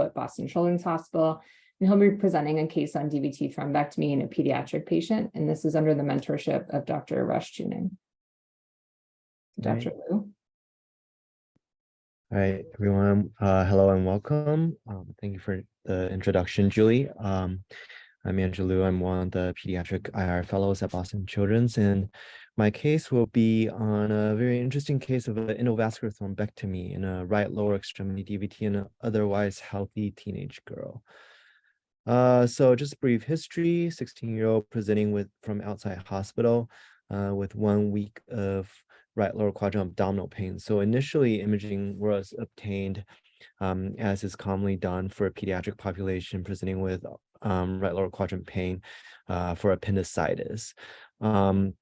at Boston Children's Hospital, and he'll be presenting a case on DVT thrombectomy in a pediatric patient, and this is under the mentorship of Dr. Rush Tuning. Dr. Liu. All right, everyone. Hello and welcome. Thank you for the introduction, Julie. I'm Angio Club. I'm one of the pediatric IR fellows at Boston Children's, and my case will be on a very interesting case of an endovascular thrombectomy in a right lower extremity DVT in an otherwise healthy teenage girl. So just brief history: 16-year-old presenting from outside hospital with 1 week of right lower quadrant abdominal pain. So initially imaging was obtained as is commonly done for a pediatric population presenting with right lower quadrant pain for appendicitis. This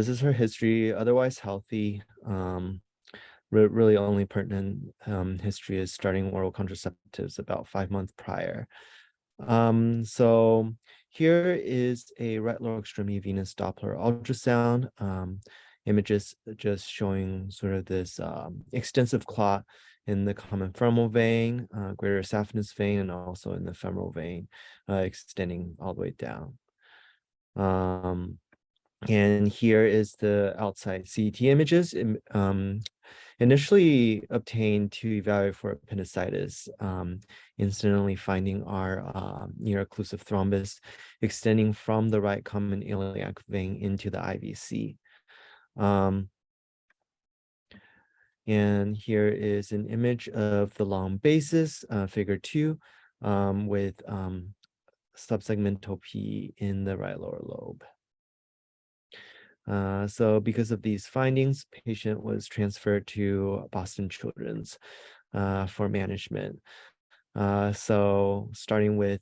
is her history, otherwise healthy. Really only pertinent history is starting oral contraceptives about 5 months prior. So here is a right lower extremity venous Doppler ultrasound. Images just showing sort of this extensive clot in the common femoral vein, greater saphenous vein, and also in the femoral vein, extending all the way down. And here is the outside CT images, initially obtained to evaluate for appendicitis, incidentally finding our near-occlusive thrombus extending from the right common iliac vein into the IVC. And here is an image of the long basis, figure 2, with subsegmental P in the right lower lobe. So because of these findings, patient was transferred to Boston Children's for management. So starting with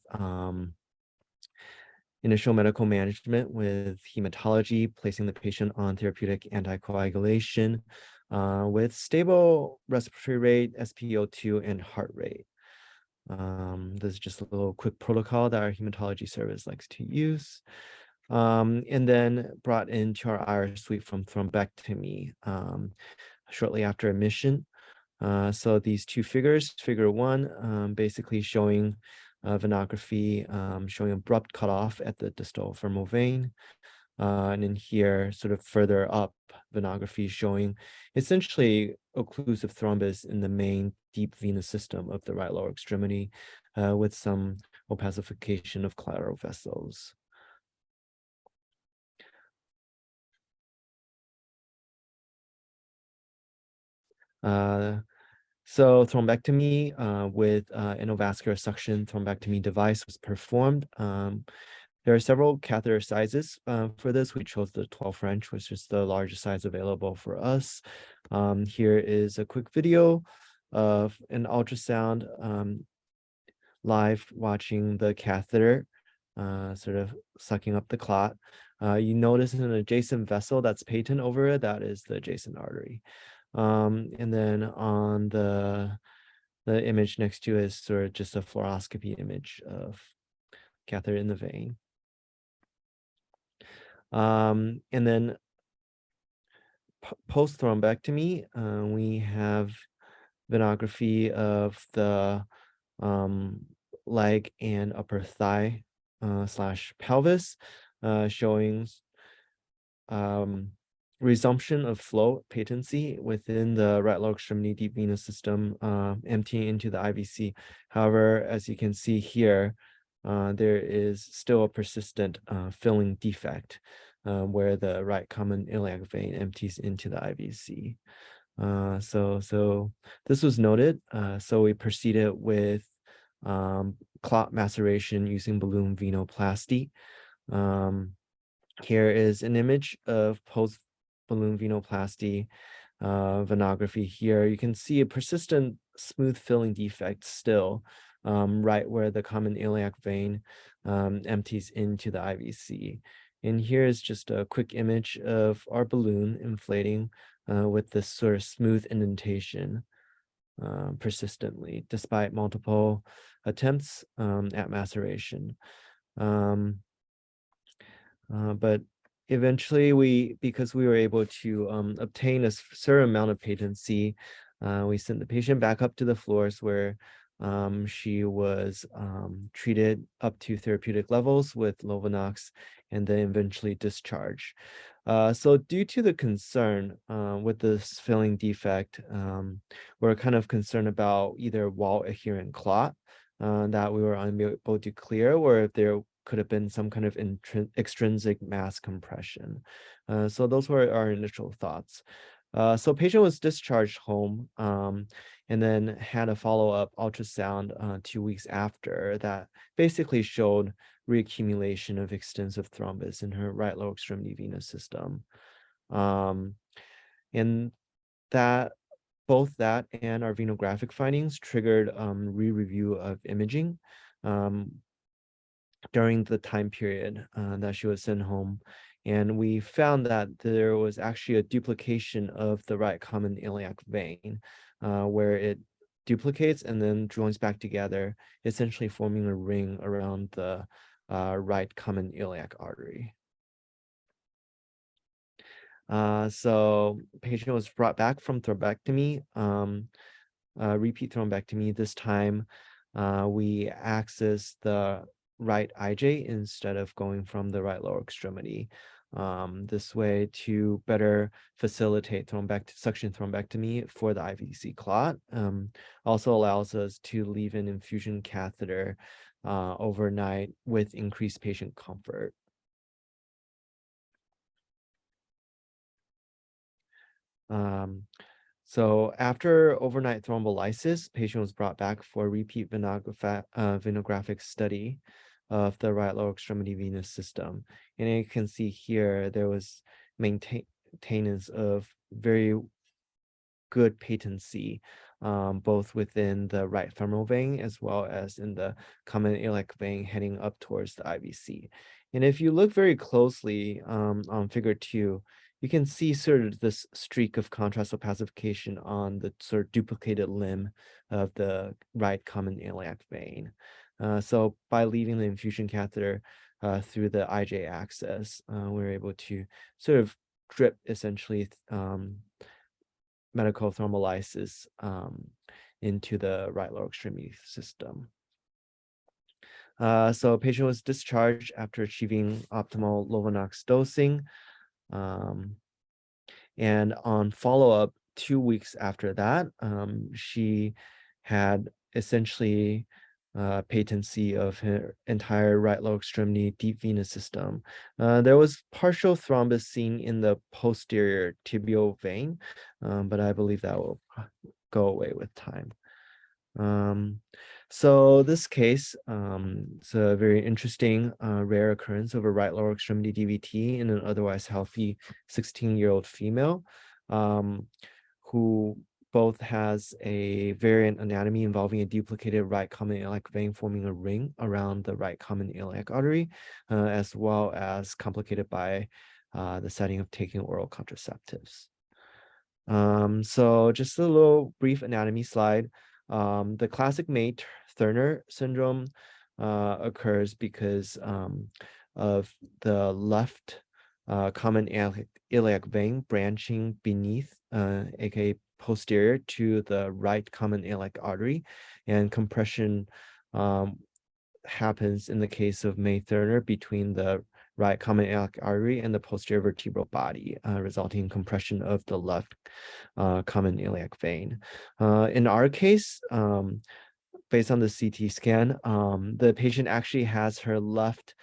initial medical management with hematology, placing the patient on therapeutic anticoagulation with stable respiratory rate, SpO2, and heart rate. This is just a little quick protocol that our hematology service likes to use. And then brought into our IR suite from thrombectomy shortly after admission. So these two figures, figure 1, basically showing venography, showing abrupt cutoff at the distal femoral vein. And then here, sort of further up, venography showing essentially occlusive thrombus in the main deep venous system of the right lower extremity with some opacification of collateral vessels. So thrombectomy with endovascular suction thrombectomy device was performed. There are several catheter sizes for this. We chose the 12 French, which is the largest size available for us. Here is a quick video of an ultrasound live watching the catheter sort of sucking up the clot. You notice an adjacent vessel that's patent over it. That is the adjacent artery. And then on the image next to it is sort of just a fluoroscopy image of catheter in the vein. And then post thrombectomy, we have venography of the leg and upper thigh slash pelvis, showing resumption of flow patency within the right lower extremity deep venous system, emptying into the IVC. However, as you can see here, there is still a persistent filling defect where the right common iliac vein empties into the IVC. So this was noted. So we proceeded with clot maceration using balloon venoplasty. Here is an image of post balloon venoplasty venography. Here you can see a persistent smooth filling defect still right where the common iliac vein empties into the IVC. And here is just a quick image of our balloon inflating with this sort of smooth indentation persistently, despite multiple attempts at maceration. But eventually because we were able to obtain a certain amount of patency We sent the patient back up to the floors where she was treated up to therapeutic levels with Lovenox and then eventually discharged. So due to the concern with this filling defect, we're kind of concerned about either wall adherent clot that we were unable to clear, or if there could have been some kind of extrinsic mass compression. So those were our initial thoughts. So patient was discharged home and then had a follow-up ultrasound 2 weeks after that basically showed reaccumulation of extensive thrombus in her right lower extremity venous system. And that both that and our venographic findings triggered re-review of imaging during the time period that she was sent home. And we found that there was actually a duplication of the right common iliac vein where it duplicates and then joins back together, essentially forming a ring around the right common iliac artery. So patient was brought back from thrombectomy, repeat thrombectomy. This time we accessed the right IJ instead of going from the right lower extremity. This way to better facilitate suction thrombectomy for the IVC clot. Also allows us to leave an infusion catheter overnight with increased patient comfort. So after overnight thrombolysis, patient was brought back for repeat venographic study of the right lower extremity venous system. And you can see here, there was maintenance of very good patency, both within the right femoral vein as well as in the common iliac vein heading up towards the IVC. And if you look very closely on figure 2, you can see sort of this streak of contrast opacification on the sort of duplicated limb of the right common iliac vein. So by leaving the infusion catheter through the IJ access, we're able to sort of drip essentially medical thrombolysis into the right lower extremity system. So patient was discharged after achieving optimal Lovenox dosing. And on follow-up 2 weeks after that, she had essentially patency of her entire right lower extremity deep venous system. There was partial thrombus seen in the posterior tibial vein, but I believe that will go away with time. So this case, it's a very interesting rare occurrence of a right lower extremity DVT in an otherwise healthy 16-year-old female who both has a variant anatomy involving a duplicated right common iliac vein forming a ring around the right common iliac artery, as well as complicated by the setting of taking oral contraceptives. So just a little brief anatomy slide. The classic May-Thurner syndrome occurs because of the left common iliac vein branching beneath, aka posterior to the right common iliac artery, and compression happens in the case of May-Thurner between the right common iliac artery and the posterior vertebral body, resulting in compression of the left common iliac vein. In our case, based on the CT scan, the patient actually has her left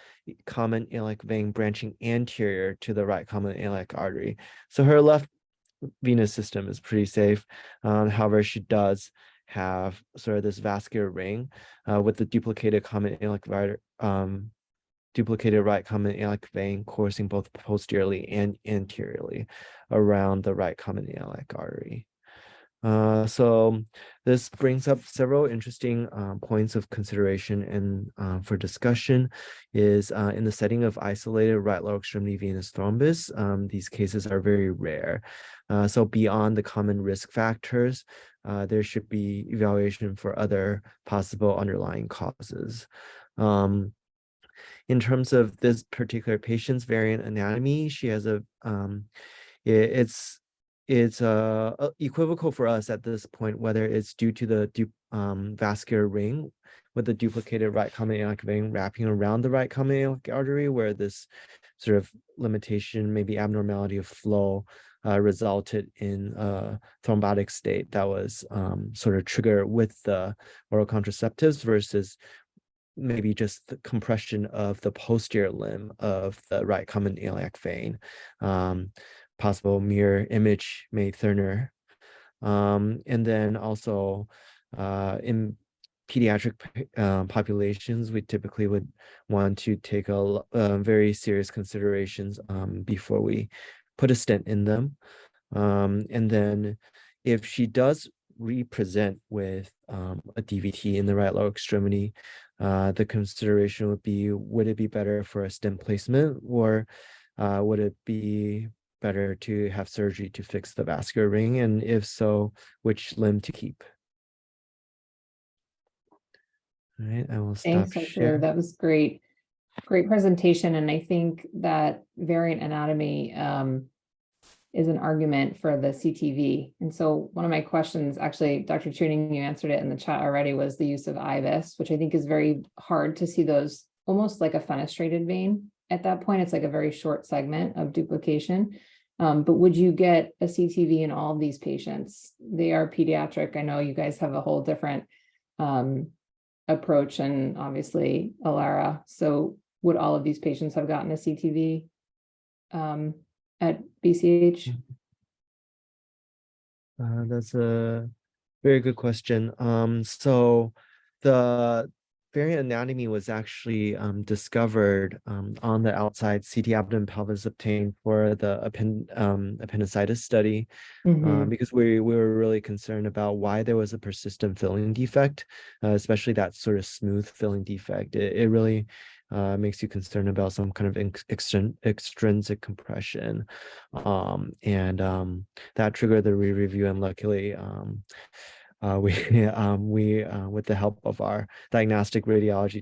common iliac vein branching anterior to the right common iliac artery. So her left venous system is pretty safe. However, she does have sort of this vascular ring with the duplicated right common iliac vein coursing both posteriorly and anteriorly around the right common iliac artery. So this brings up several interesting points of consideration and for discussion is in the setting of isolated right lower extremity venous thrombus, these cases are very rare. So beyond the common risk factors, there should be evaluation for other possible underlying causes. In terms of this particular patient's variant anatomy, she has a, it's it's equivocal for us at this point whether it's due to the vascular ring with the duplicated right common iliac vein wrapping around the right common iliac artery, where this sort of limitation, maybe abnormality of flow, resulted in a thrombotic state that was sort of triggered with the oral contraceptives, versus maybe just the compression of the posterior limb of the right common iliac vein. Possible mirror image May Thurner. And then also in pediatric populations, we typically would want to take very serious considerations before we put a stent in them. And then if she does represent with a DVT in the right lower extremity, the consideration would be, would it be better for a stent placement, or would it be better to have surgery to fix the vascular ring? And if so, which limb to keep? All right, I will stop Thanks, Dr. sharing. That was great. Great presentation. And I think that variant anatomy is an argument for the CTV. And so one of my questions, actually, Dr. Tuning, you answered it in the chat already, was the use of IVUS, which I think is very hard to see those almost like a fenestrated vein. At that point, it's like a very short segment of duplication. But would you get a CTV in all of these patients? They are pediatric. I know you guys have a whole different approach, and obviously Alara. So would all of these patients have gotten a CTV at BCH? That's a very good question. So the variant anatomy was actually discovered on the outside CT abdomen pelvis obtained for the appendicitis study, because we were really concerned about why there was a persistent filling defect, especially that sort of smooth filling defect. It really makes you concerned about some kind of extrinsic compression, and that triggered the re-review, and luckily we with the help of our diagnostic radiology